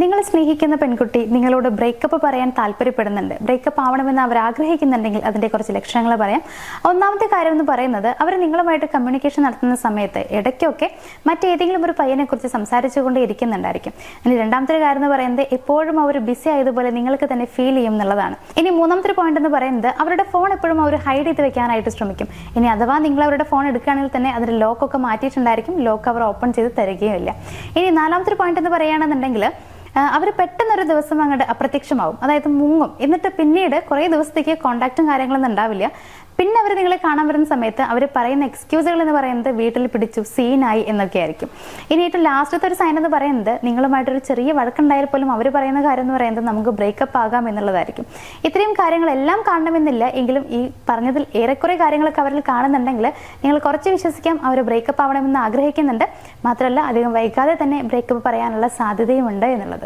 നിങ്ങൾ സ്നേഹിക്കുന്ന പെൺകുട്ടി നിങ്ങളോട് ബ്രേക്കപ്പ് പറയാൻ താല്പര്യപ്പെടുന്നുണ്ട്, ബ്രേക്കപ്പ് ആവണമെന്ന് അവർ ആഗ്രഹിക്കുന്നുണ്ടെങ്കിൽ അതിന്റെ കുറച്ച് ലക്ഷണങ്ങൾ പറയാം. ഒന്നാമത്തെ കാര്യം എന്ന് പറയുന്നത്, അവർ നിങ്ങളുമായിട്ട് കമ്മ്യൂണിക്കേഷൻ നടത്തുന്ന സമയത്ത് ഇടയ്ക്കൊക്കെ മറ്റേതെങ്കിലും ഒരു പയ്യനെ കുറിച്ച് സംസാരിച്ചുകൊണ്ടേ ഇരിക്കുന്നുണ്ടായിരിക്കും. ഇനി രണ്ടാമത്തെ കാര്യം എന്ന് പറയുന്നത്, എപ്പോഴും അവർ ബിസി ആയതുപോലെ നിങ്ങൾക്ക് തന്നെ ഫീൽ ചെയ്യും എന്നുള്ളതാണ്. ഇനി മൂന്നാമത്തെ പോയിന്റ് എന്ന് പറയുന്നത്, അവരുടെ ഫോൺ എപ്പോഴും അവർ ഹൈഡ് ചെയ്ത് വെക്കാനായിട്ട് ശ്രമിക്കും. ഇനി അഥവാ നിങ്ങൾ അവരുടെ ഫോൺ എടുക്കുകയാണെങ്കിൽ തന്നെ അതിന്റെ ലോക്കൊക്കെ മാറ്റിയിട്ടുണ്ടായിരിക്കും, ലോക്ക് അവർ ഓപ്പൺ ചെയ്ത് തരികയുമില്ല. ഇനി നാലാമത്തെ പോയിന്റ് എന്ന് പറയുകയാണെന്നുണ്ടെങ്കിൽ, അവർ പെട്ടെന്നൊരു ദിവസം അങ്ങോട്ട് അപ്രത്യക്ഷമാവും, അതായത് മുങ്ങും. എന്നിട്ട് പിന്നീട് കുറേ ദിവസത്തേക്ക് കോണ്ടാക്റ്റും കാര്യങ്ങളൊന്നും ഉണ്ടാവില്ല. പിന്നെ അവർ നിങ്ങളെ കാണാൻ വരുന്ന സമയത്ത് അവർ പറയുന്ന എക്സ്ക്യൂസുകൾ എന്ന് പറയുന്നത് വീട്ടിൽ പിടിച്ചു, സീനായി എന്നൊക്കെ ആയിരിക്കും. ഇനി ഏറ്റവും ലാസ്റ്റത്തെ ഒരു സൈൻ എന്ന് പറയുന്നത്, നിങ്ങളുമായിട്ടൊരു ചെറിയ വഴക്കുണ്ടായാൽ പോലും അവർ പറയുന്ന കാര്യം എന്ന് പറയുന്നത് നമുക്ക് ബ്രേക്കപ്പ് ആകാം എന്നുള്ളതായിരിക്കും. ഇത്രയും കാര്യങ്ങളെല്ലാം കാണണമെന്നില്ല, എങ്കിലും ഈ പറഞ്ഞതിൽ ഏറെക്കുറെ കാര്യങ്ങളൊക്കെ അവരിൽ കാണുന്നുണ്ടെങ്കിൽ നിങ്ങൾ കുറച്ച് വിശ്വസിക്കാം അവർ ബ്രേക്കപ്പ് ആവണമെന്ന് ആഗ്രഹിക്കുന്നുണ്ട്. മാത്രമല്ല അധികം വൈകാതെ തന്നെ ബ്രേക്കപ്പ് പറയാനുള്ള സാധ്യതയുമുണ്ട് എന്നുള്ളത്.